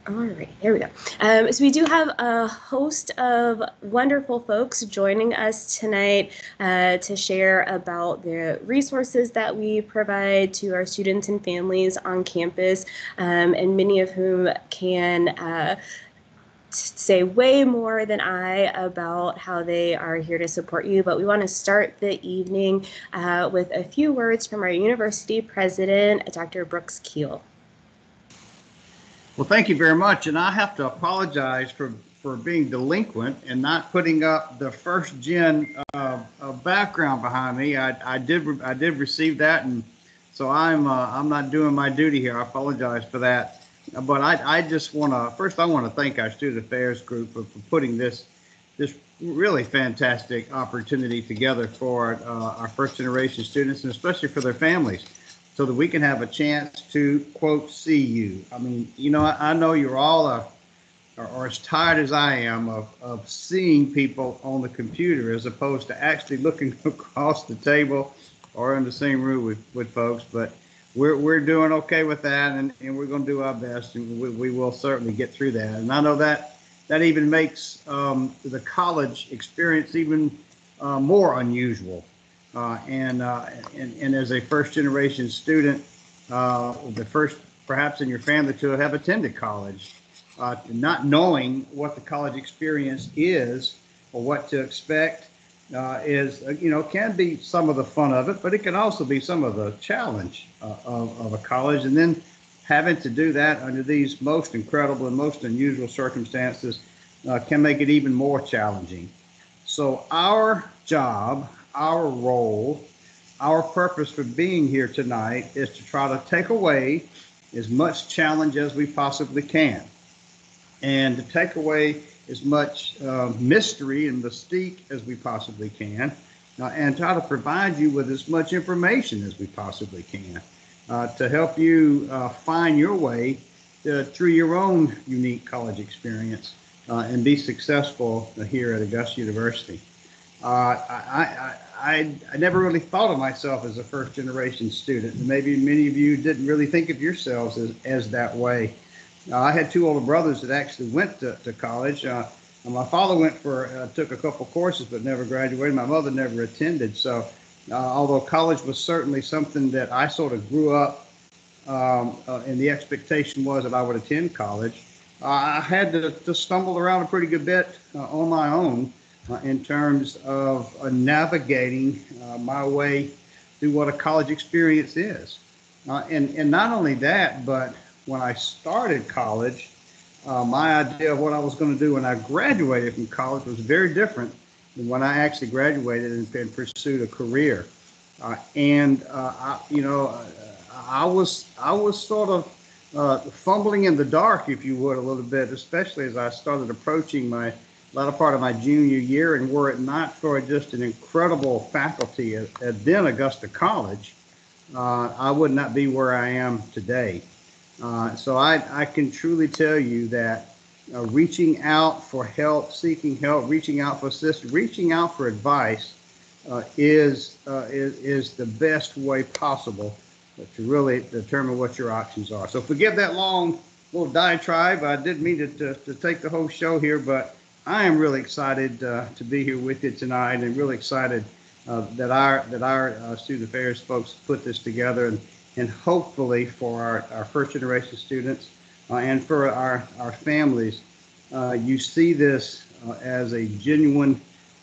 All right, here we go. So we do have a host of wonderful folks joining us tonight to share about the resources that we provide to our students and families on campus, and many of whom can say way more than I about how they are here to support you. But we want to start the evening with a few words from our university president, Dr. Brooks Keel. Well, thank you very much. And I have to apologize for being delinquent and not putting up the first gen background behind me. I did receive that, and so I'm not doing my duty here. I apologize for that. But I just want to first I want to thank our student affairs group for putting this really fantastic opportunity together for our first generation students, and especially for their families, so that we can have a chance to, quote, see you. I mean, you know, I know you're all or as tired as I am of seeing people on the computer as opposed to actually looking across the table or in the same room with folks. But we're doing okay with that, and we're going to do our best, and we will certainly get through that. And I know that even makes the college experience even more unusual. And as a first generation student, the first perhaps in your family to have attended college, not knowing what the college experience is or what to expect is, can be some of the fun of it, but it can also be some of the challenge of a college. And then having to do that under these most incredible and most unusual circumstances can make it even more challenging. So our job, our role, our purpose for being here tonight is to try to take away as much challenge as we possibly can, and to take away as much mystery and mystique as we possibly can, and try to provide you with as much information as we possibly can to help you find your way through your own unique college experience and be successful here at Augusta University. I never really thought of myself as a first generation student. And maybe many of you didn't really think of yourselves as that way. I had two older brothers that actually went to college. My father took a couple courses but never graduated. My mother never attended. So although college was certainly something that I sort of grew up and the expectation was that I would attend college, I had to stumble around a pretty good bit on my own in terms of navigating my way through what a college experience is. And not only that, but when I started college, my idea of what I was going to do when I graduated from college was very different than when I actually graduated and pursued a career. I was sort of fumbling in the dark, if you would, a little bit, especially as I started approaching my latter part of my junior year. And were it not for just an incredible faculty at then Augusta College, I would not be where I am today. So I can truly tell you that reaching out for help, seeking help, reaching out for assistance, reaching out for advice is the best way possible to really determine what your options are. So forgive that long little diatribe. I didn't mean to take the whole show here, but I am really excited to be here with you tonight, and really excited that our student affairs folks put this together, and hopefully for our first generation students and for our families, you see this as a genuine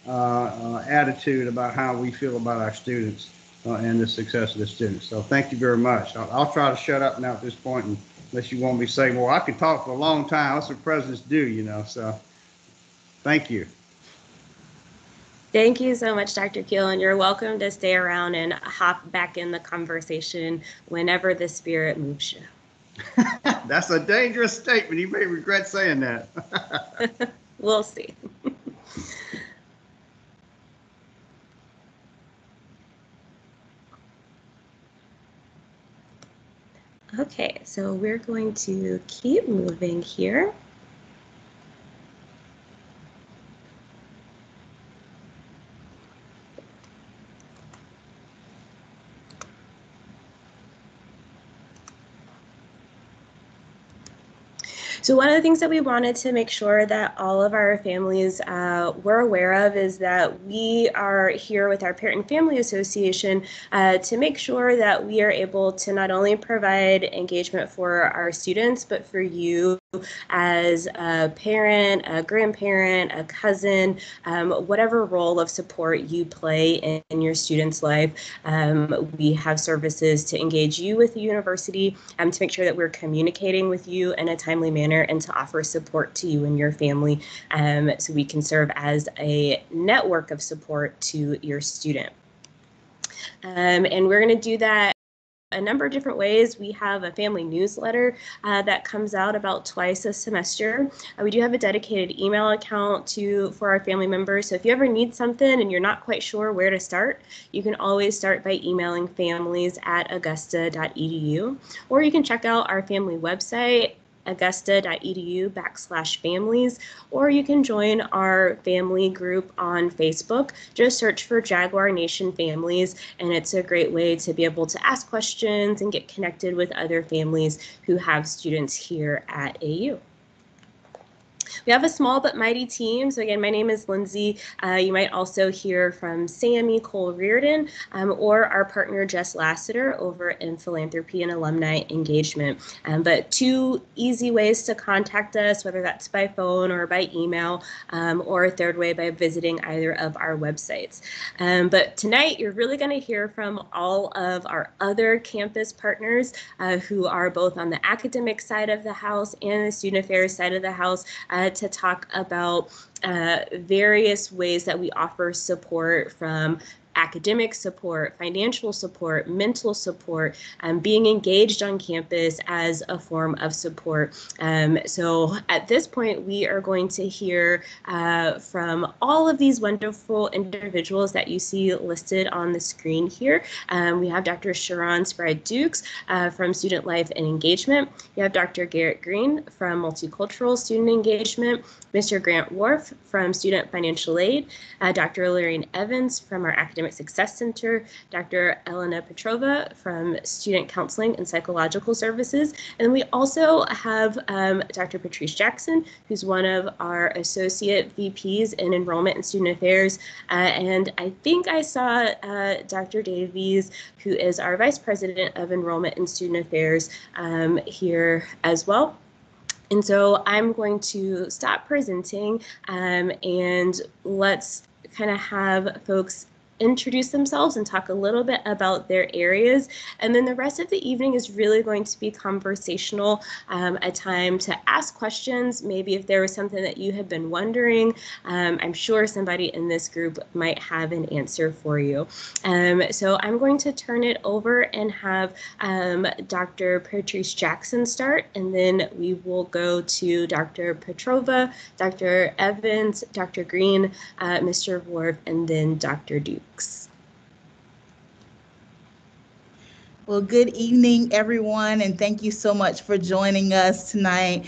attitude about how we feel about our students and the success of the students. So thank you very much. I'll try to shut up now at this point, unless you want me to say more. I can talk for a long time. That's what presidents do, so thank you. Thank you so much, Dr. Keel, and you're welcome to stay around and hop back in the conversation whenever the spirit moves you. That's a dangerous statement. You may regret saying that. We'll see. Okay, so we're going to keep moving here. So one of the things that we wanted to make sure that all of our families were aware of is that we are here with our Parent and Family Association to make sure that we are able to not only provide engagement for our students, but for you as a parent, a grandparent, a cousin, whatever role of support you play in your student's life. We have services to engage you with the university, to make sure that we're communicating with you in a timely manner and to offer support to you and your family, so we can serve as a network of support to your student. And we're going to do that a number of different ways. We have a family newsletter that comes out about twice a semester. We do have a dedicated email account for our family members. So if you ever need something and you're not quite sure where to start, you can always start by emailing families@augusta.edu, or you can check out our family website, augusta.edu/families, or you can join our family group on Facebook. Just search for Jaguar Nation Families, and it's a great way to be able to ask questions and get connected with other families who have students here at AU. We have a small but mighty team. So again, my name is Lindsay. You might also hear from Sammy Cole Reardon or our partner Jess Lassiter over in Philanthropy and Alumni Engagement. But two easy ways to contact us, whether that's by phone or by email, or a third way by visiting either of our websites. But tonight, you're really going to hear from all of our other campus partners who are both on the academic side of the house and the student affairs side of the house, to talk about various ways that we offer support, from academic support, financial support, mental support, being engaged on campus as a form of support. So at this point, we are going to hear from all of these wonderful individuals that you see listed on the screen here. We have Dr. Sharon Sprague-Dukes from Student Life and Engagement. You have Dr. Garrett Green from Multicultural Student Engagement, Mr. Grant Wharf from Student Financial Aid, Dr. Lorraine Evans from our Academic Success Center, Dr. Elena Petrova from Student Counseling and Psychological Services, and we also have Dr. Patrice Jackson, who's one of our Associate VPs in Enrollment and Student Affairs, and I think I saw Dr. Davies, who is our Vice President of Enrollment and Student Affairs, here as well. And so I'm going to stop presenting, and let's kind of have folks introduce themselves and talk a little bit about their areas. And then the rest of the evening is really going to be conversational, a time to ask questions. Maybe if there was something that you had been wondering, I'm sure somebody in this group might have an answer for you. So I'm going to turn it over and have Dr. Patrice Jackson start, and then we will go to Dr. Petrova, Dr. Evans, Dr. Green, Mr. Wharf, and then Dr. Duke. Well, good evening, everyone, and thank you so much for joining us tonight.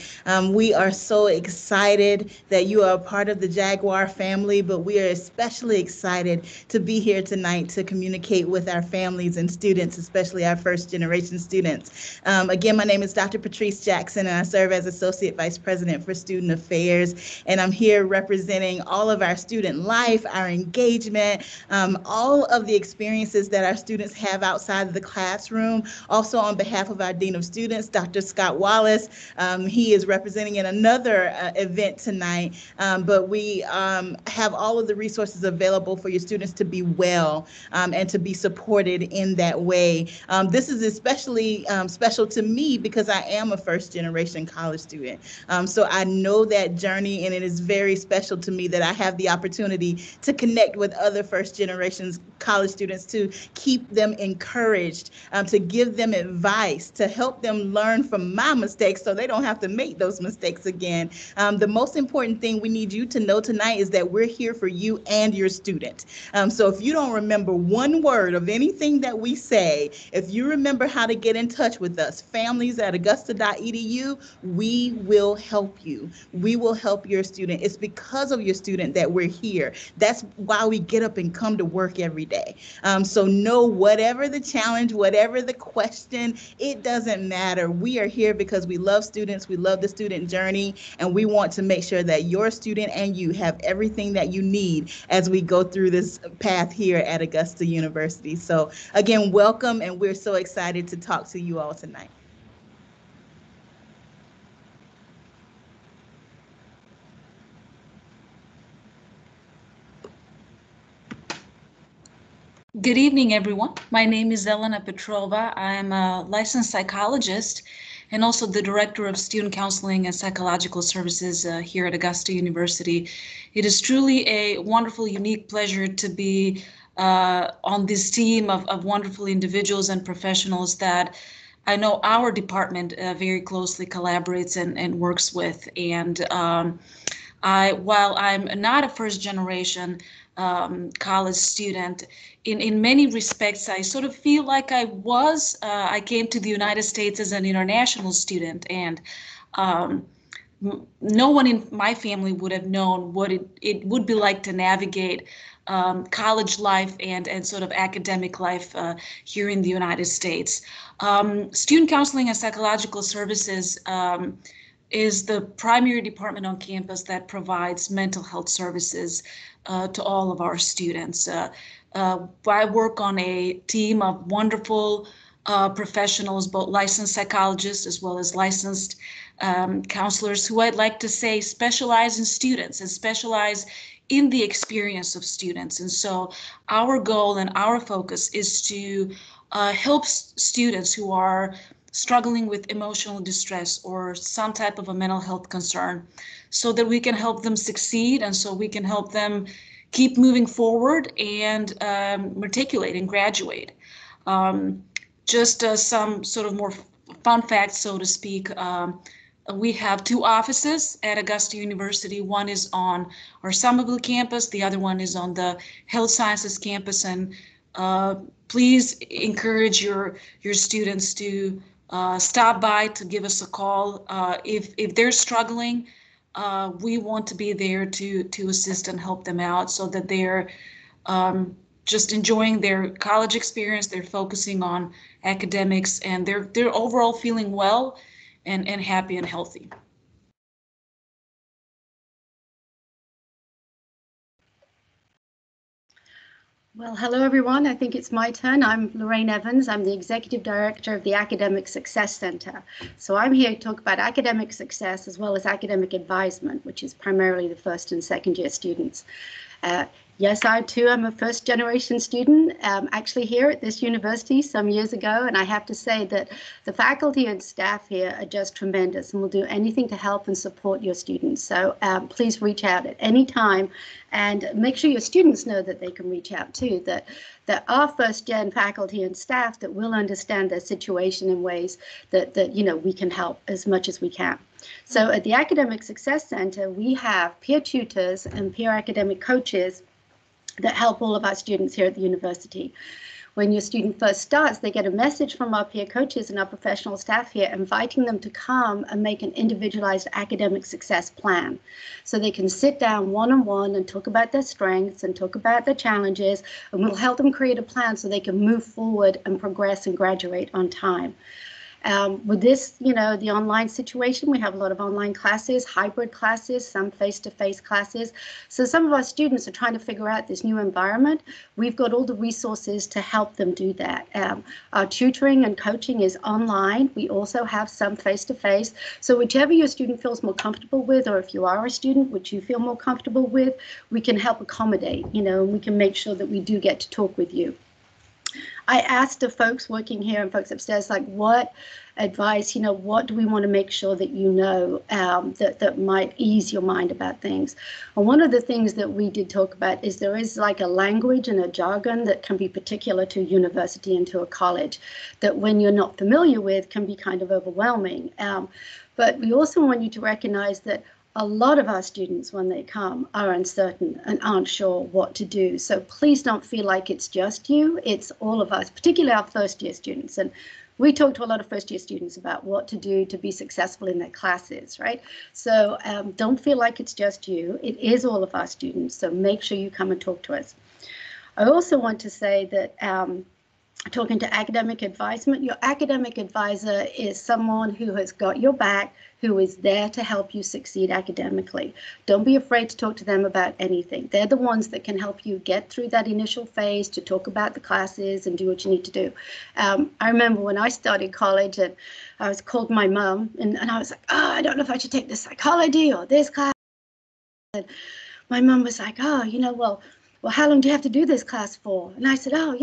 We are so excited that you are a part of the Jaguar family, but we are especially excited to be here tonight to communicate with our families and students, especially our first-generation students. Again, my name is Dr. Patrice Jackson, and I serve as Associate Vice President for Student Affairs, and I'm here representing all of our student life, our engagement, all of the experiences that our students have outside of the classroom. Also on behalf of our Dean of Students, Dr. Scott Wallace. He is representing in another event tonight, but we have all of the resources available for your students to be well and to be supported in that way. This is especially special to me because I am a first-generation college student. So I know that journey, and it is very special to me that I have the opportunity to connect with other first-generation college students, to keep them encouraged, to give them advice, to help them learn from my mistakes so they don't have to make those mistakes again. The most important thing we need you to know tonight is that we're here for you and your student. So if you don't remember one word of anything that we say, if you remember how to get in touch with us, families@augusta.edu, we will help you. We will help your student. It's because of your student that we're here. That's why we get up and come to work every day. So know whatever the challenge, whatever whatever the question, it doesn't matter. We are here because we love students, we love the student journey, and we want to make sure that your student and you have everything that you need as we go through this path here at Augusta University. So again, welcome, and we're so excited to talk to you all tonight. Good evening, everyone. My name is Elena Petrova. I'm a licensed psychologist and also the Director of Student Counseling and Psychological Services here at Augusta University. It is truly a wonderful, unique pleasure to be on this team of wonderful individuals and professionals that I know our department very closely collaborates and works with. And while I'm not a first generation college student, in many respects, I sort of feel like I came to the United States as an international student, and no one in my family would have known what it would be like to navigate college life and sort of academic life here in the United States. Student Counseling and Psychological Services is the primary department on campus that provides mental health services to all of our students. I work on a team of wonderful professionals, both licensed psychologists as well as licensed counselors who I'd like to say specialize in students and specialize in the experience of students. And so our goal and our focus is to help students who are struggling with emotional distress or some type of a mental health concern so that we can help them succeed and so we can help them keep moving forward and matriculate and graduate. Just some sort of more fun facts, so to speak. We have two offices at Augusta University. One is on our Somerville campus. The other one is on the Health Sciences campus. And please encourage your students to stop by, to give us a call. If they're struggling, we want to be there to assist and help them out so that they're just enjoying their college experience, they're focusing on academics, and they're overall feeling well and happy and healthy. Well, hello, everyone. I think it's my turn. I'm Lorraine Evans. I'm the Executive Director of the Academic Success Center. So I'm here to talk about academic success as well as academic advisement, which is primarily the first and second year students. Yes, I too am a first generation student, actually here at this university some years ago, and I have to say that the faculty and staff here are just tremendous and will do anything to help and support your students. So please reach out at any time and make sure your students know that they can reach out too, that our first gen faculty and staff that will understand their situation in ways that we can help as much as we can. So at the Academic Success Center, we have peer tutors and peer academic coaches that help all of our students here at the university. When your student first starts, they get a message from our peer coaches and our professional staff here inviting them to come and make an individualized academic success plan. So they can sit down one-on-one and talk about their strengths and talk about their challenges, and we'll help them create a plan so they can move forward and progress and graduate on time. With this, the online situation, we have a lot of online classes, hybrid classes, some face-to-face classes. So some of our students are trying to figure out this new environment. We've got all the resources to help them do that. Our tutoring and coaching is online. We also have some face-to-face. So whichever your student feels more comfortable with, or if you are a student which you feel more comfortable with, we can help accommodate, and we can make sure that we do get to talk with you. I asked the folks working here and folks upstairs, like, what advice, what do we want to make sure that that might ease your mind about things? And one of the things that we did talk about is there is like a language and a jargon that can be particular to a university and to a college that when you're not familiar with can be kind of overwhelming. But we also want you to recognize that a lot of our students, when they come, are uncertain and aren't sure what to do. So please don't feel like it's just you, it's all of us, particularly our first year students. And we talk to a lot of first year students about what to do to be successful in their classes, right? So don't feel like it's just you, it is all of our students. So make sure you come and talk to us. I also want to say that talking to academic advisement, your academic advisor is someone who has got your back, who is there to help you succeed academically. Don't be afraid to talk to them about anything. They're the ones that can help you get through that initial phase, to talk about the classes and do what you need to do. I remember when I started college and I was called my mom and I was like, oh, I don't know if I should take this psychology or this class. And my mom was like, oh, well, how long do you have to do this class for? And I said, oh,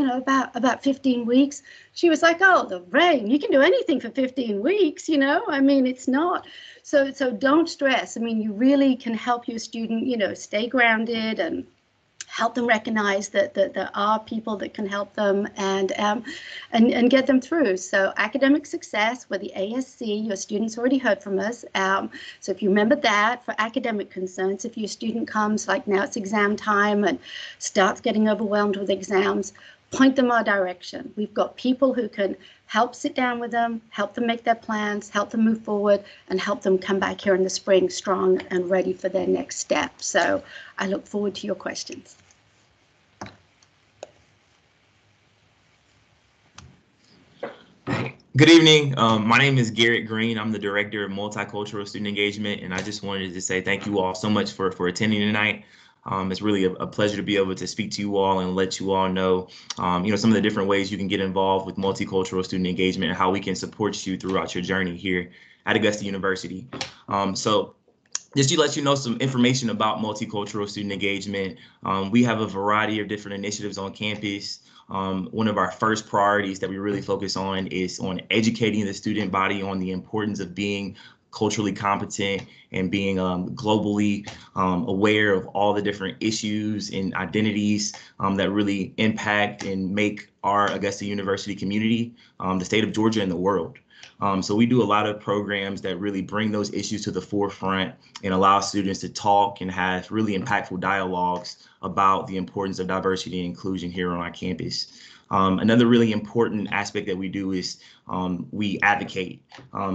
about 15 weeks. She was like, oh, Lorraine, you can do anything for 15 weeks, I mean, it's not. So don't stress. I mean, you really can help your student, stay grounded and help them recognize that there are people that can help them and get them through. So academic success with the ASC, your students already heard from us. So if you remember that, for academic concerns, if your student comes, like now it's exam time and starts getting overwhelmed with exams, point them our direction. We've got people who can help sit down with them, help them make their plans, help them move forward, and help them come back here in the spring strong and ready for their next step. So I look forward to your questions. Good evening. My name is Garrett Green. I'm the Director of Multicultural Student Engagement, and I just wanted to say thank you all so much for attending tonight. It's really a pleasure to be able to speak to you all and let you all know, some of the different ways you can get involved with multicultural student engagement and how we can support you throughout your journey here at Augusta University. So just to let you know some information about multicultural student engagement, we have a variety of different initiatives on campus. One of our first priorities that we really focus on is on educating the student body on the importance of being culturally competent and being globally aware of all the different issues and identities that really impact and make our Augusta University community, the state of Georgia, and the world. So we do a lot of programs that really bring those issues to the forefront and allow students to talk and have really impactful dialogues about the importance of diversity and inclusion here on our campus. Another really important aspect that we do is we advocate.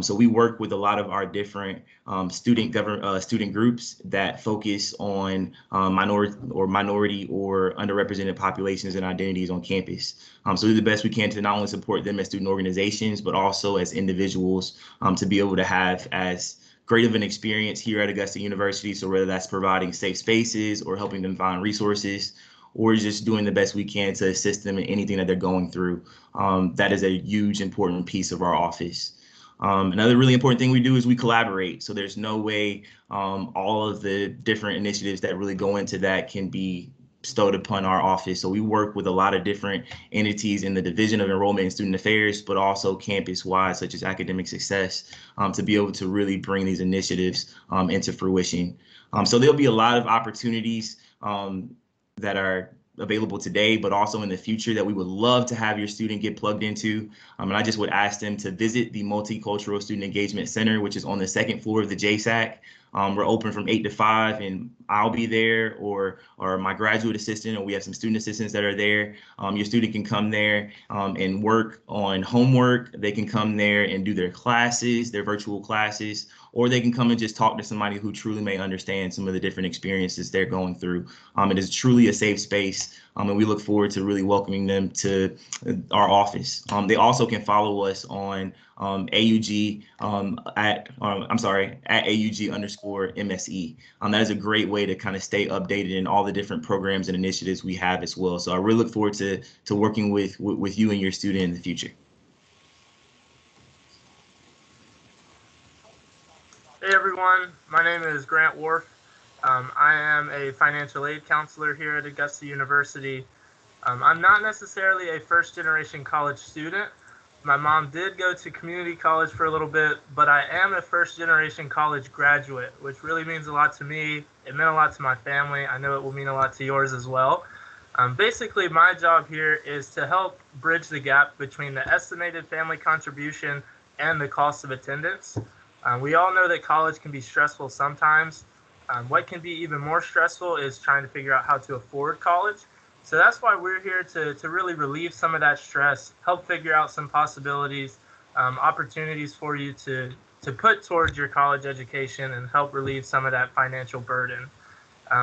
So we work with a lot of our different student groups that focus on minority or underrepresented populations and identities on campus. So we do the best we can to not only support them as student organizations, but also as individuals to be able to have as great of an experience here at Augusta University. So whether that's providing safe spaces or helping them find resources, or just doing the best we can to assist them in anything that they're going through. That is a huge, important piece of our office. Another really important thing we do is we collaborate. So there's no way all of the different initiatives that really go into that can be bestowed upon our office. So we work with a lot of different entities in the Division of Enrollment and Student Affairs, but also campus-wide, such as Academic Success, to be able to really bring these initiatives into fruition. So there'll be a lot of opportunities that are available today, but also in the future that we would love to have your student get plugged into. And I just would ask them to visit the Multicultural Student Engagement Center, which is on the second floor of the JSAC. We're open from 8 to 5, and I'll be there, or my graduate assistant, or we have some student assistants that are there. Your student can come there and work on homework. They can come there and do their classes, their virtual classes, or they can come and just talk to somebody who truly may understand some of the different experiences they're going through. It is truly a safe space, and we look forward to really welcoming them to our office. They also can follow us on AUG at AUG_MSE. That is a great way to kind of stay updated in all the different programs and initiatives we have as well. So I really look forward to working with you and your student in the future. Hey everyone, my name is Grant Wharf. I am a financial aid counselor here at Augusta University. I'm not necessarily a first generation college student. My mom did go to community college for a little bit, but I am a first generation college graduate, which really means a lot to me. It meant a lot to my family. I know it will mean a lot to yours as well. Basically, my job here is to help bridge the gap between the estimated family contribution and the cost of attendance. We all know that college can be stressful sometimes. What can be even more stressful is trying to figure out how to afford college. So that's why we're here to really relieve some of that stress, help figure out some possibilities, opportunities for you to put towards your college education and help relieve some of that financial burden.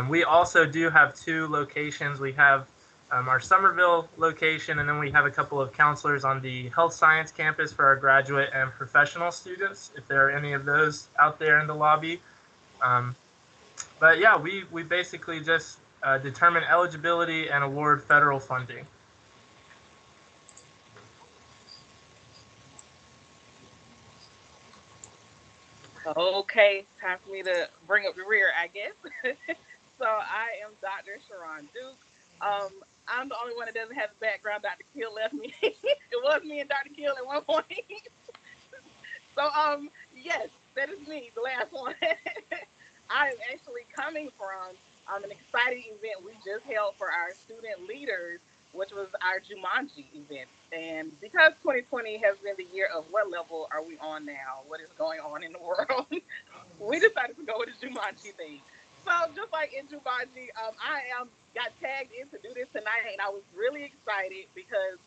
We also do have 2 locations. We have our Somerville location, and then we have a couple of counselors on the health science campus for our graduate and professional students, if there are any of those out there in the lobby. But yeah, we basically just determine eligibility and award federal funding. Okay, time for me to bring up the rear, I guess. So I am Dr. Sharon Duke. I'm the only one that doesn't have the background Dr. Kill left me. It was me and Dr. Kill at one point. So yes, that is me, the last one. I am actually coming from an exciting event we just held for our student leaders, which was our Jumanji event. And because 2020 has been the year of what level are we on now? What is going on in the world? We decided to go with the Jumanji thing. So just like in Jumanji, I got tagged in to do this tonight, and I was really excited because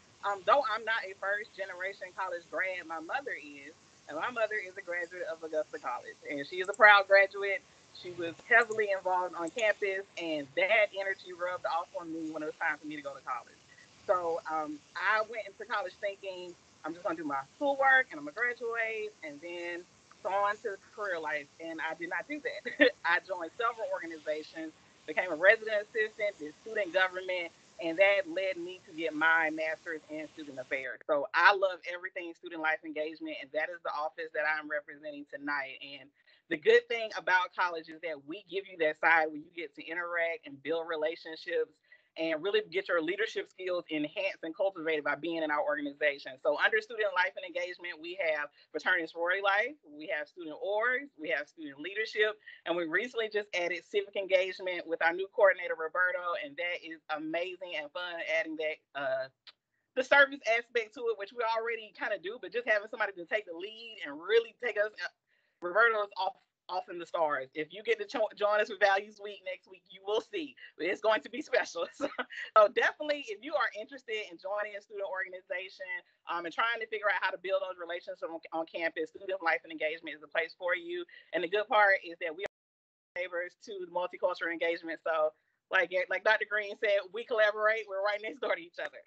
though I'm not a first generation college grad, my mother is, and my mother is a graduate of Augusta College, and she is a proud graduate. She was heavily involved on campus, and that energy rubbed off on me when it was time for me to go to college. So I went into college thinking I'm just gonna do my schoolwork and I'm gonna graduate, and then so on to career life, and I did not do that. I joined several organizations, became a resident assistant, did student government, and that led me to get my master's in student affairs. So I love everything student life engagement, and that is the office that I'm representing tonight. And the good thing about college is that we give you that side where you get to interact and build relationships and really get your leadership skills enhanced and cultivated by being in our organization. So under student life and engagement, we have fraternity and sorority life, we have student orgs, we have student leadership, and we recently just added civic engagement with our new coordinator, Roberto, and that is amazing and fun, adding that the service aspect to it, which we already kind of do, but just having somebody to take the lead and really take us, Roberto's off in the stars. If you get to join us for Values Week next week, you will see. It's going to be special. So definitely, if you are interested in joining a student organization and trying to figure out how to build those relationships on campus, student life and engagement is the place for you. And the good part is that we are neighbors to multicultural engagement. So like Dr. Green said, we collaborate. We're right next door to each other.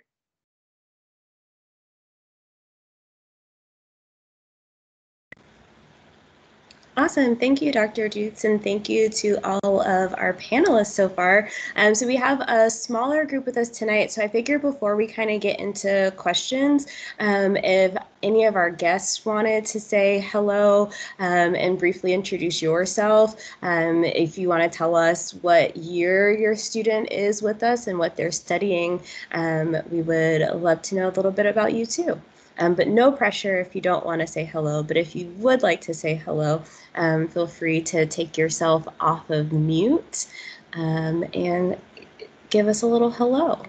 Awesome. Thank you, Dr. Dukes, and thank you to all of our panelists so far. So we have a smaller group with us tonight, so I figure before we kind of get into questions, if any of our guests wanted to say hello and briefly introduce yourself, if you want to tell us what year your student is with us and what they're studying, we would love to know a little bit about you too. But no pressure if you don't want to say hello. But if you would like to say hello, feel free to take yourself off of mute and give us a little hello.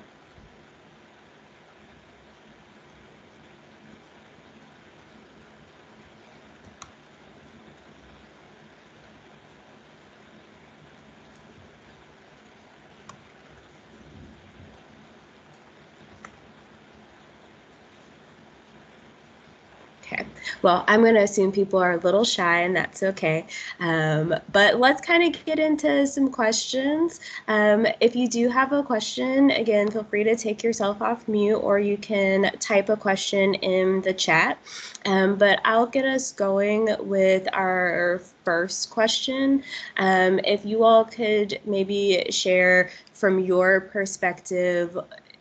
Okay, well, I'm going to assume people are a little shy, and that's okay. But let's kind of get into some questions. If you do have a question, again, feel free to take yourself off mute, or you can type a question in the chat. But I'll get us going with our first question. If you all could maybe share from your perspective,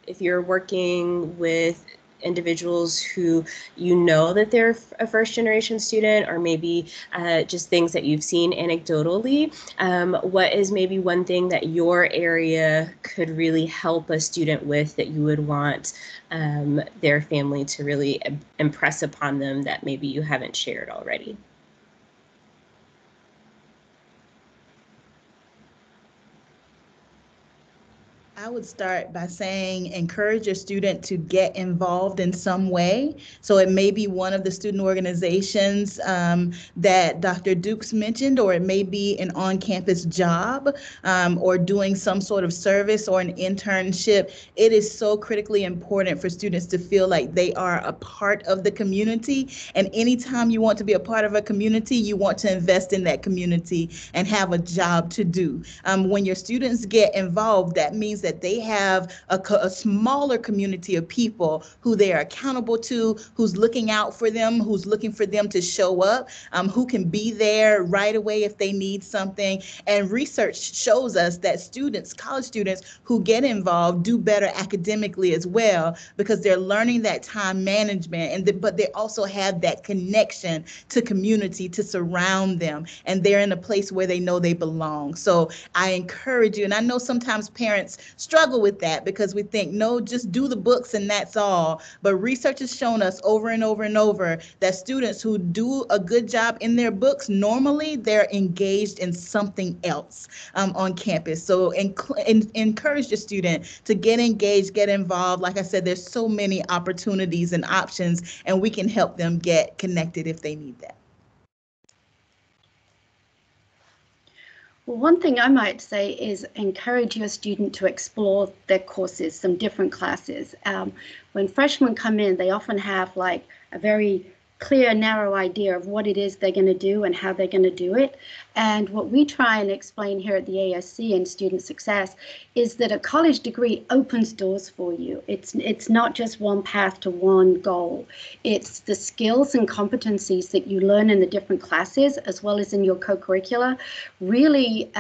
if you're working with individuals who you know that they're a first generation student, or maybe just things that you've seen anecdotally, what is maybe one thing that your area could really help a student with that you would want their family to really impress upon them that maybe you haven't shared already? I would start by saying encourage your student to get involved in some way. So it may be one of the student organizations that Dr. Dukes mentioned, or it may be an on-campus job or doing some sort of service or an internship. It is so critically important for students to feel like they are a part of the community. And anytime you want to be a part of a community, you want to invest in that community and have a job to do. When your students get involved, that means that that they have a smaller community of people who they are accountable to, who's looking out for them, who's looking for them to show up, who can be there right away if they need something. And research shows us that students, college students who get involved do better academically as well, because they're learning that time management, but they also have that connection to community to surround them, and they're in a place where they know they belong. So I encourage you, and I know sometimes parents struggle with that because we think, no, just do the books and that's all. But research has shown us over and over and over that students who do a good job in their books, normally they're engaged in something else on campus. So encourage your student to get engaged, get involved. Like I said, there's so many opportunities and options, and we can help them get connected if they need that. Well, one thing I might say is encourage your student to explore their courses, some different classes. When freshmen come in, they often have like a very clear, narrow idea of what it is they're going to do and how they're going to do it. And what we try and explain here at the ASC in Student Success is that a college degree opens doors for you. It's not just one path to one goal. It's the skills and competencies that you learn in the different classes, as well as in your co-curricula, really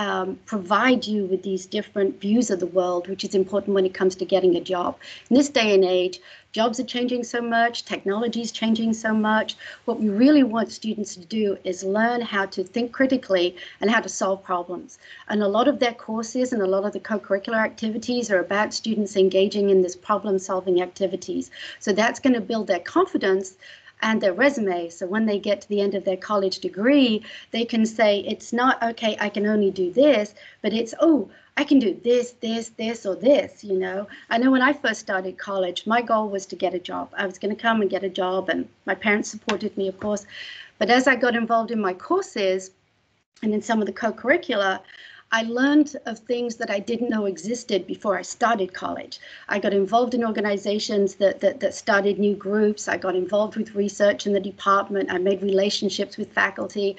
provide you with these different views of the world, which is important when it comes to getting a job. In this day and age, jobs are changing so much, technology is changing so much. What we really want students to do is learn how to think critically and how to solve problems. And a lot of their courses and a lot of the co-curricular activities are about students engaging in this problem-solving activities. So that's going to build their confidence and their resume. So when they get to the end of their college degree, they can say, it's not, okay, I can only do this, but it's, oh, I can do this, this, this, or this, you know. I know when I first started college, my goal was to get a job. I was going to come and get a job, and my parents supported me, of course. But as I got involved in my courses and in some of the co-curricula, I learned of things that I didn't know existed before I started college. I got involved in organizations that started new groups. I got involved with research in the department. I made relationships with faculty.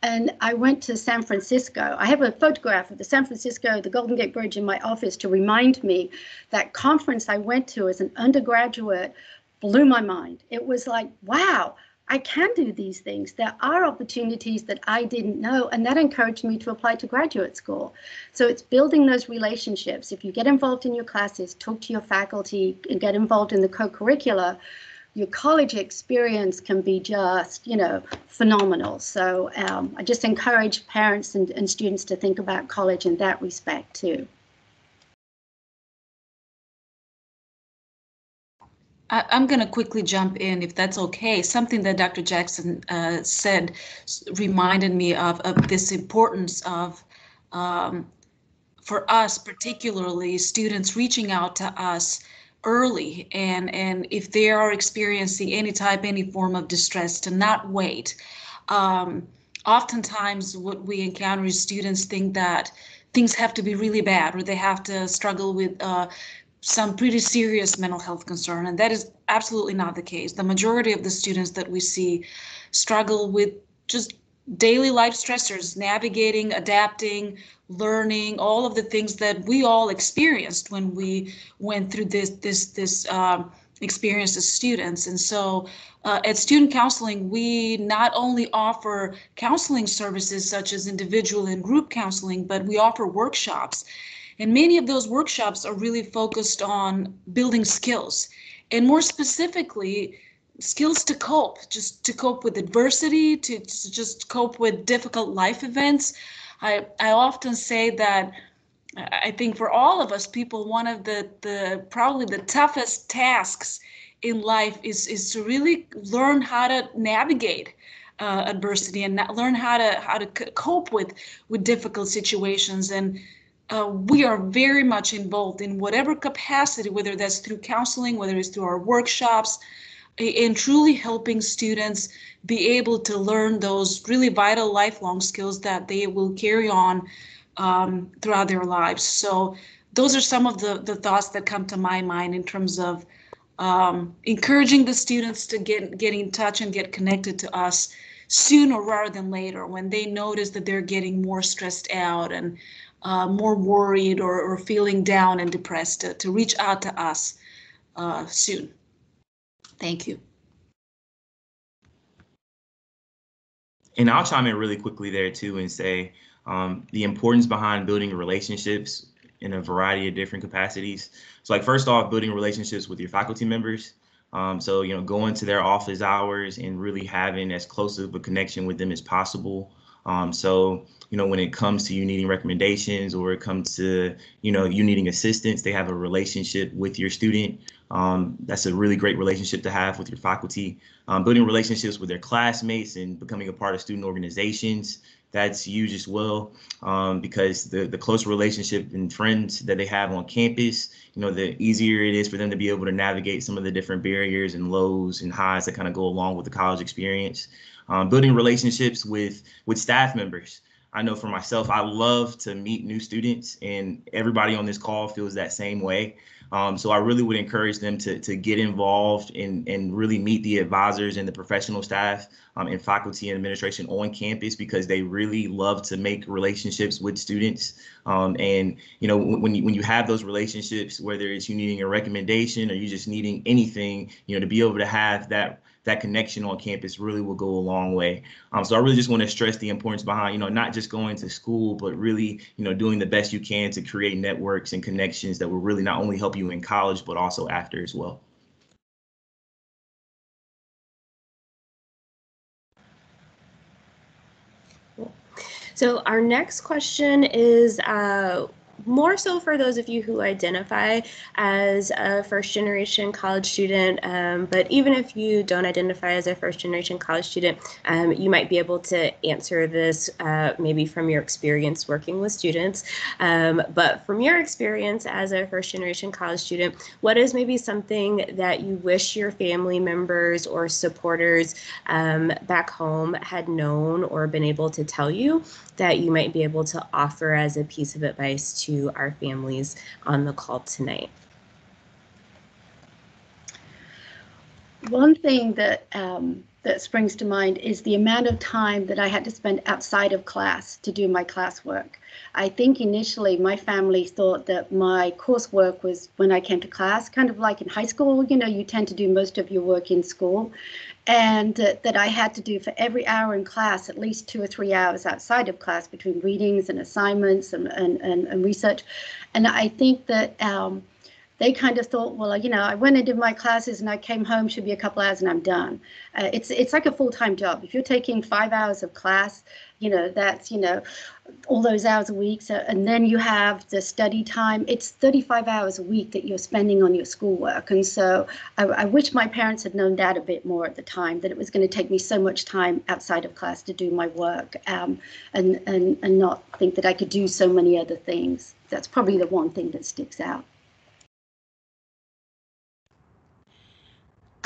And I went to San Francisco. I have a photograph of the Golden Gate Bridge in my office to remind me that conference I went to as an undergraduate blew my mind. It was like, wow, I can do these things. There are opportunities that I didn't know, and that encouraged me to apply to graduate school. So it's building those relationships. If you get involved in your classes, talk to your faculty, and get involved in the co-curricula, your college experience can be just, you know, phenomenal. So I just encourage parents and students to think about college in that respect too. I'm going to quickly jump in, if that's okay. Something that Dr. Jackson said reminded me of this importance of, for us particularly, students reaching out to us early, and if they are experiencing any form of distress, to not wait. Oftentimes what we encounter is students think that things have to be really bad, or they have to struggle with some pretty serious mental health concern, and that is absolutely not the case. The majority of the students that we see struggle with just daily life stressors, navigating, adapting, learning, all of the things that we all experienced when we went through this experience as students. And so at Student Counseling, we not only offer counseling services such as individual and group counseling, but we offer workshops. And many of those workshops are really focused on building skills, and more specifically, skills to cope, just to cope with adversity, to just cope with difficult life events. I often say that I think for all of us people, one of the probably the toughest tasks in life is to really learn how to navigate adversity and learn how to cope with difficult situations. And we are very much involved in whatever capacity, whether that's through counseling, whether it's through our workshops, in truly helping students be able to learn those really vital lifelong skills that they will carry on throughout their lives. So those are some of the thoughts that come to my mind in terms of encouraging the students to get in touch and get connected to us sooner rather than later, when they notice that they're getting more stressed out and more worried or feeling down and depressed, to reach out to us soon. Thank you. And I'll chime in really quickly there too and say the importance behind building relationships in a variety of different capacities. So like first off, building relationships with your faculty members. So, you know, going to their office hours and really having as close of a connection with them as possible. So, you know, when it comes to you needing recommendations or it comes to, you know, you needing assistance, they have a relationship with your student. That's a really great relationship to have with your faculty. Building relationships with their classmates and becoming a part of student organizations, that's huge as well, because the close relationship and friends that they have on campus, you know, the easier it is for them to be able to navigate some of the different barriers and lows and highs that kind of go along with the college experience. Building relationships with staff members. I know for myself, I love to meet new students, and everybody on this call feels that same way. So I really would encourage them to get involved and really meet the advisors and the professional staff and faculty and administration on campus, because they really love to make relationships with students. And you know, when you have those relationships, whether it's you needing a recommendation or you just needing anything, you know, to be able to have that connection on campus really will go a long way. So I really just want to stress the importance behind, you know, not just going to school, but really, you know, doing the best you can to create networks and connections that will really not only help you in college, but also after as well. So our next question is more so for those of you who identify as a first-generation college student, but even if you don't identify as a first-generation college student, you might be able to answer this maybe from your experience working with students. But from your experience as a first-generation college student, what is maybe something that you wish your family members or supporters back home had known or been able to tell you that you might be able to offer as a piece of advice to our families on the call tonight? One thing that that springs to mind is the amount of time that I had to spend outside of class to do my classwork. I think initially my family thought that my coursework was when I came to class, kind of like in high school, you know, you tend to do most of your work in school, and that I had to do for every hour in class at least 2 or 3 hours outside of class between readings and assignments and research. And I think that they kind of thought, well, you know, I went and did my classes and I came home, should be a couple hours and I'm done. It's like a full-time job. If you're taking 5 hours of class, you know, that's, you know, all those hours a week. So, and then you have the study time. It's 35 hours a week that you're spending on your schoolwork. And so I wish my parents had known that a bit more at the time, that it was going to take me so much time outside of class to do my work, and not think that I could do so many other things. That's probably the one thing that sticks out.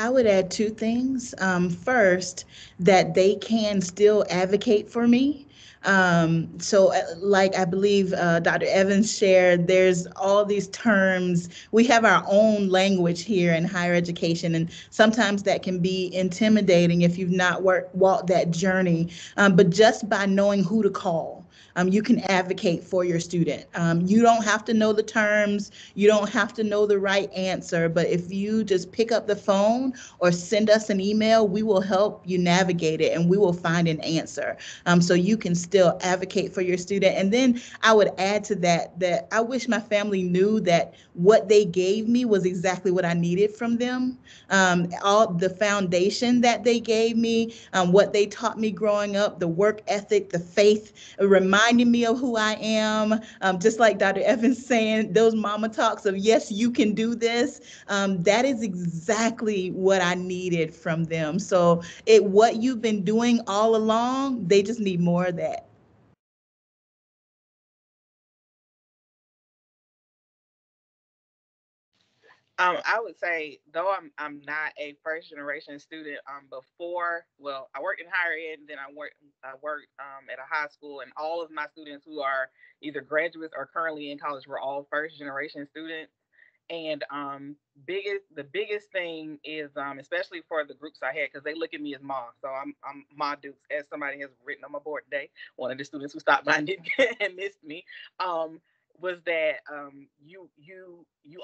I would add two things. First, that they can still advocate for me. So like I believe Dr. Evans shared, there's all these terms. We have our own language here in higher education, and sometimes that can be intimidating if you've not walked that journey. But just by knowing who to call, you can advocate for your student. You don't have to know the terms, you don't have to know the right answer, but if you just pick up the phone or send us an email, we will help you navigate it and we will find an answer. So you can still advocate for your student. And then I would add to that I wish my family knew that what they gave me was exactly what I needed from them. All the foundation that they gave me, what they taught me growing up, the work ethic, the faith, reminding me of who I am, just like Dr. Evans saying, those mama talks of, yes, you can do this. That is exactly what I needed from them. So what you've been doing all along, they just need more of that. I would say, though I'm not a first generation student, before, well, I worked in higher ed, and then I worked at a high school, and all of my students who are either graduates or currently in college were all first generation students. And the biggest thing is, especially for the groups I had, because they look at me as Ma. So I'm Ma Dukes, as somebody has written on my board today. One of the students who stopped by and missed me. Was that you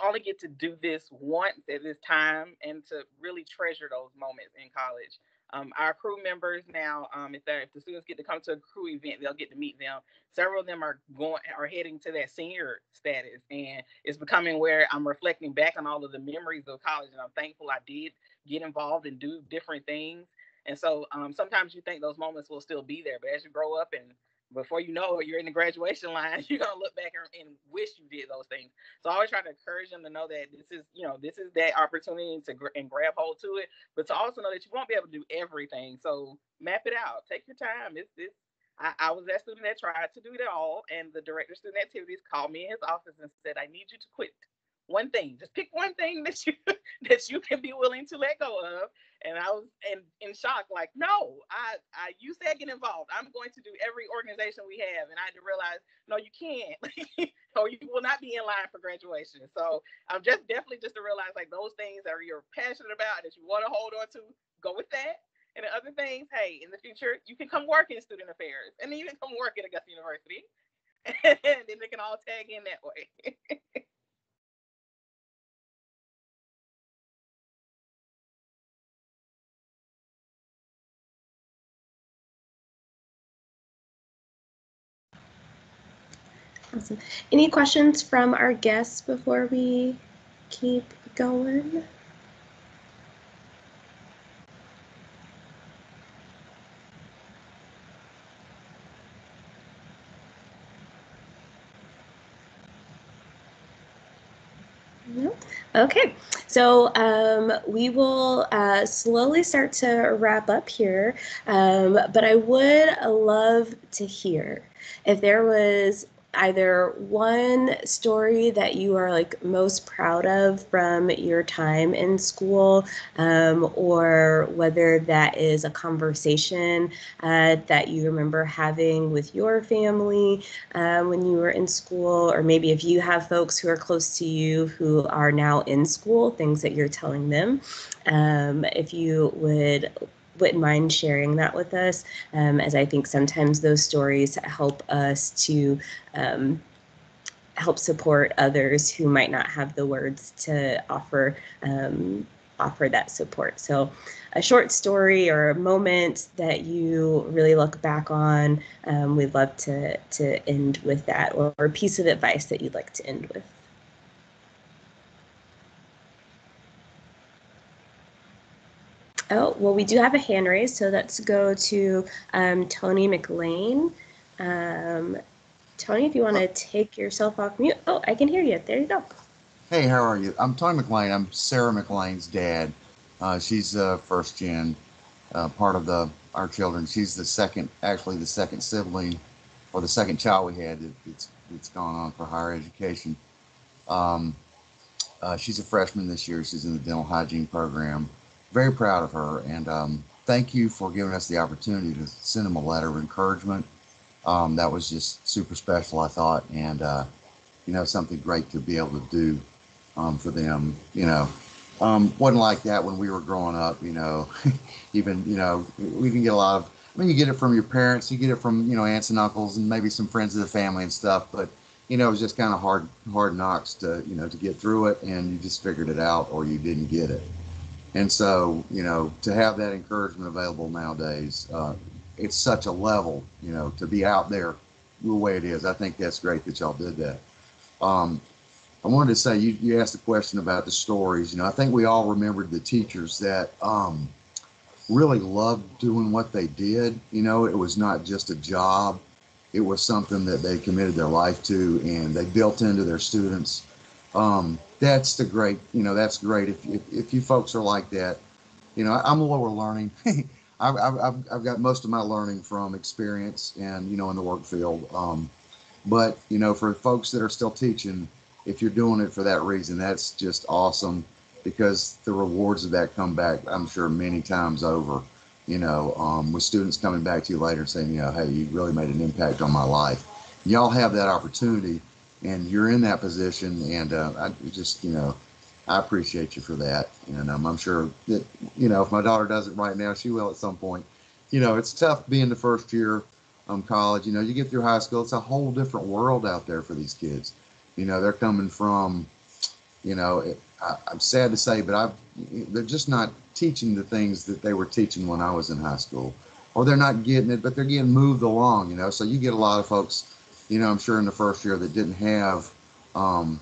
only get to do this once at this time, and to really treasure those moments in college. Our crew members now, if the students get to come to a crew event, they'll get to meet them. Several of them are heading to that senior status, and it's becoming where I'm reflecting back on all of the memories of college, and I'm thankful I did get involved and do different things. And so sometimes you think those moments will still be there, but as you grow up and before you know it, you're in the graduation line, you're gonna look back and wish you did those things. So I always try to encourage them to know that this is that opportunity to grab hold to it, but to also know that you won't be able to do everything. So map it out, take your time. I was that student that tried to do it all, and the director of student activities called me in his office and said, "I need you to quit one thing. Just pick one thing that you can be willing to let go of." And I was in shock, like, no, you said get involved. I'm going to do every organization we have. And I had to realize, no, you can't, or you will not be in line for graduation. So I'm definitely to realize, like, those things that you're passionate about, that you want to hold on to, go with that. And the other things, hey, in the future, you can come work in student affairs, and then you can come work at Augusta University, and then they can all tag in that way. Awesome. Any questions from our guests before we keep going? No? Okay, so we will slowly start to wrap up here, but I would love to hear if there was either one story that you are like most proud of from your time in school, or whether that is a conversation that you remember having with your family when you were in school, or maybe if you have folks who are close to you who are now in school, things that you're telling them. If you wouldn't mind sharing that with us, as I think sometimes those stories help us to help support others who might not have the words to offer that support. So a short story or a moment that you really look back on, we'd love to end with that, or a piece of advice that you'd like to end with. Oh, well, we do have a hand raised, so let's go to Tony McLean. Tony, if you want to take yourself off mute. Oh, I can hear you. There you go. Hey, how are you? I'm Tony McLean. I'm Sarah McLean's dad. She's first gen, part of our children. She's the second sibling, or the second child we had that's gone on for higher education. She's a freshman this year. She's in the dental hygiene program. Very proud of her, and thank you for giving us the opportunity to send them a letter of encouragement. That was just super special, I thought, and something great to be able to do for them. Wasn't like that when we were growing up. Even we can get a lot of. I mean, you get it from your parents, you get it from aunts and uncles, and maybe some friends of the family and stuff. But it was just kind of hard knocks to to get through it, and you just figured it out, or you didn't get it. And so, to have that encouragement available nowadays, it's such a level, to be out there the way it is. I think that's great that y'all did that. I wanted to say, you asked a question about the stories. I think we all remembered the teachers that really loved doing what they did. It was not just a job. It was something that they committed their life to, and they built into their students. That's great. That's great. If you folks are like that, I'm lower learning. I've got most of my learning from experience and, in the work field. But, for folks that are still teaching, if you're doing it for that reason, that's just awesome, because the rewards of that come back, I'm sure, many times over, with students coming back to you later saying, hey, you really made an impact on my life. Y'all have that opportunity and you're in that position, and I just, I appreciate you for that. And I'm sure that, if my daughter does it right now, she will at some point. It's tough being the first year college. You get through high school, it's a whole different world out there for these kids. They're coming from, I'm sad to say, but they're just not teaching the things that they were teaching when I was in high school, or they're not getting it, but they're getting moved along, so you get a lot of folks, I'm sure in the first year that didn't have, a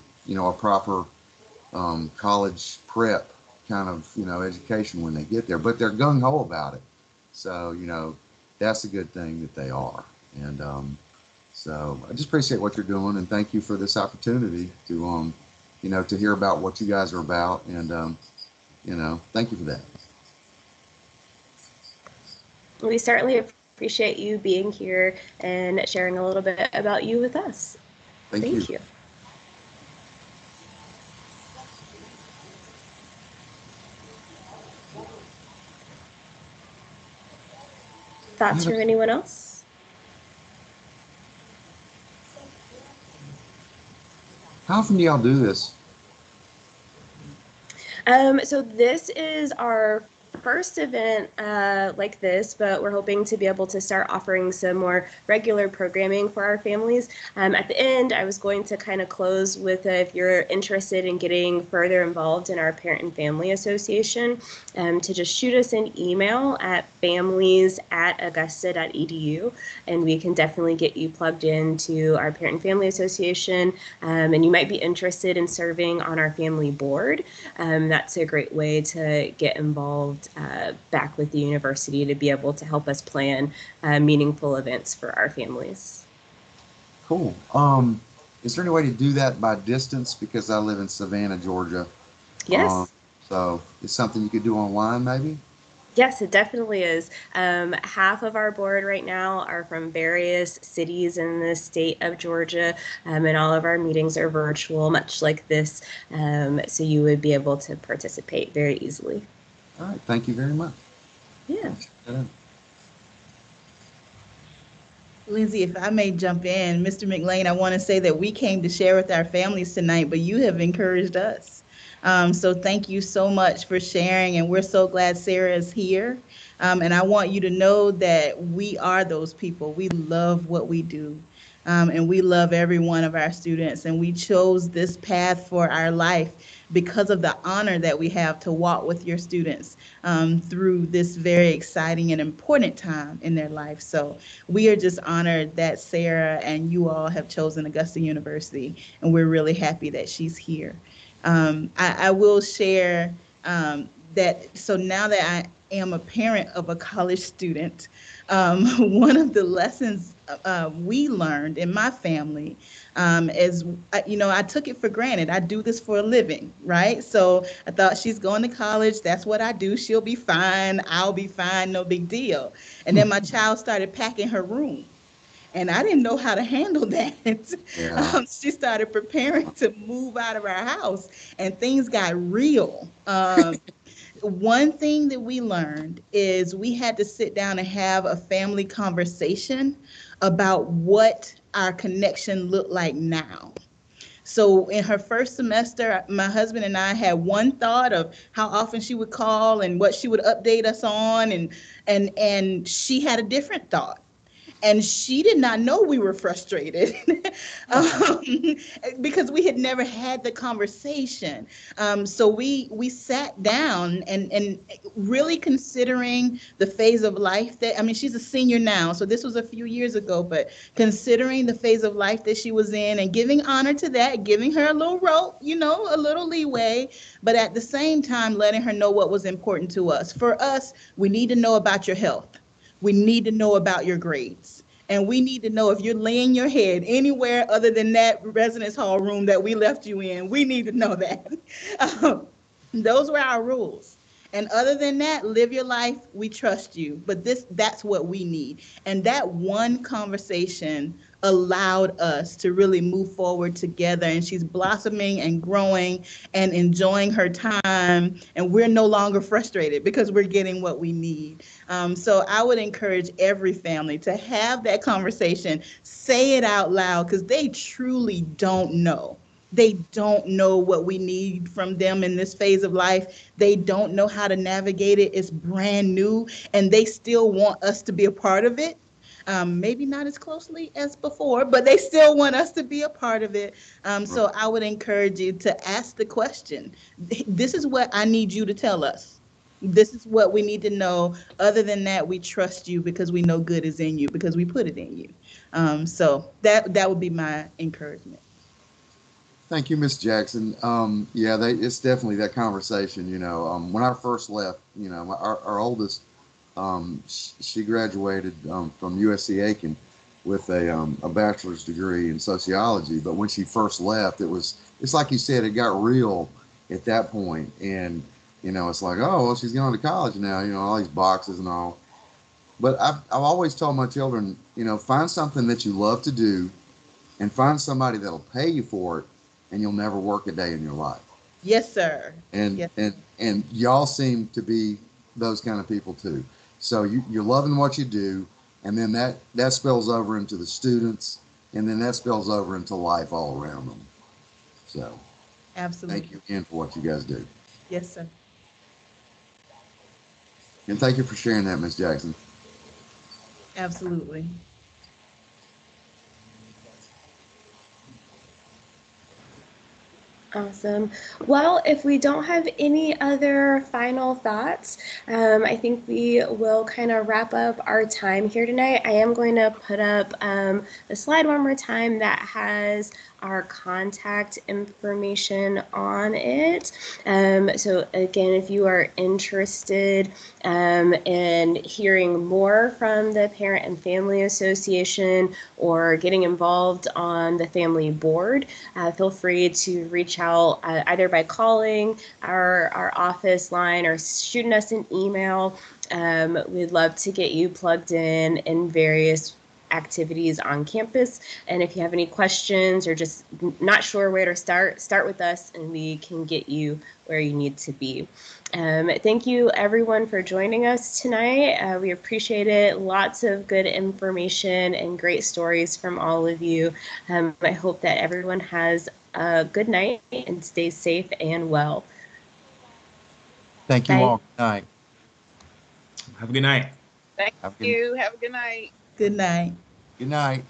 proper college prep kind of, education when they get there, but they're gung-ho about it. So, that's a good thing that they are. And so I just appreciate what you're doing, and thank you for this opportunity to, to hear about what you guys are about. And, thank you for that. We certainly appreciate you being here and sharing a little bit about you with us. Thank you. Thoughts from anyone else? How often do y'all do this? So this is our first event like this, but we're hoping to be able to start offering some more regular programming for our families. At the end, I was going to kind of close with if you're interested in getting further involved in our Parent and Family Association, to just shoot us an email at families@augusta.edu, and we can definitely get you plugged into our Parent and Family Association. And you might be interested in serving on our family board. That's a great way to get involved back with the university to be able to help us plan meaningful events for our families. Cool. Is there any way to do that by distance? Because I live in Savannah, Georgia. Yes. So it's something you could do online, maybe? Yes, it definitely is. Half of our board right now are from various cities in the state of Georgia, and all of our meetings are virtual, much like this. So you would be able to participate very easily. All right. Thank you very much. Yeah. Lindsay, if I may jump in, Mr. McLean, I want to say that we came to share with our families tonight, but you have encouraged us. So thank you so much for sharing, and we're so glad Sarah is here. And I want you to know that we are those people. We love what we do, and we love every one of our students, and we chose this path for our life because of the honor that we have to walk with your students through this very exciting and important time in their life. So we are just honored that Sarah and you all have chosen Augusta University, and we're really happy that she's here. I will share that, so now that I am a parent of a college student, one of the lessons we learned in my family is, I took it for granted. I do this for a living, right? So I thought, she's going to college. That's what I do. She'll be fine. I'll be fine. No big deal. And then my child started packing her room. And I didn't know how to handle that. Yeah. She started preparing to move out of our house, and things got real. One thing that we learned is we had to sit down and have a family conversation about what our connection looked like now. So in her first semester, my husband and I had one thought of how often she would call and what she would update us on, and she had a different thought. And she did not know we were frustrated because we had never had the conversation. So we sat down and really considering the phase of life that, she's a senior now, so this was a few years ago, but considering the phase of life that she was in and giving honor to that, giving her a little rope, a little leeway, but at the same time letting her know what was important to us. For us, we need to know about your health. We need to know about your grades. And we need to know if you're laying your head anywhere other than that residence hall room that we left you in. We need to know that. Those were our rules. And other than that, live your life. We trust you. But that's what we need. And that one conversation allowed us to really move forward together. And she's blossoming and growing and enjoying her time. And we're no longer frustrated because we're getting what we need. So I would encourage every family to have that conversation, say it out loud, because they truly don't know. They don't know what we need from them in this phase of life. They don't know how to navigate it. It's brand new, and they still want us to be a part of it. Maybe not as closely as before, but they still want us to be a part of it. So I would encourage you to ask the question. This is what I need you to tell us. This is what we need to know. Other than that, we trust you because we know good is in you, because we put it in you. So that would be my encouragement. Thank you, Miss Jackson. Yeah, it's definitely that conversation. When I first left, our oldest, she graduated from USC Aiken with a bachelor's degree in sociology. But when she first left, it's like you said, it got real at that point. And it's like, oh, well, she's going to college now. All these boxes and all. But I've always told my children, find something that you love to do, and find somebody that'll pay you for it, and you'll never work a day in your life. Yes, sir. And yes. and y'all seem to be those kind of people too. So you're loving what you do, and then that spills over into the students, and then that spills over into life all around them. So Absolutely. Thank you again for what you guys do. Yes, sir. And thank you for sharing that, Ms. Jackson. Absolutely. Awesome. Well, if we don't have any other final thoughts, I think we will kind of wrap up our time here tonight. I am going to put up the slide one more time that has our contact information on it. So again, if you are interested in hearing more from the Parent and Family Association or getting involved on the family board, feel free to reach out either by calling our office line or shooting us an email. We'd love to get you plugged in various activities on campus. And if you have any questions or just not sure where to start with us and we can get you where you need to be. Thank you everyone for joining us tonight. We appreciate it. Lots of good information and great stories from all of you. I hope that everyone has a good night and stay safe and well. Thank you all. Good night. Have a good night. Thank you. Have a good night. Good night. Good night.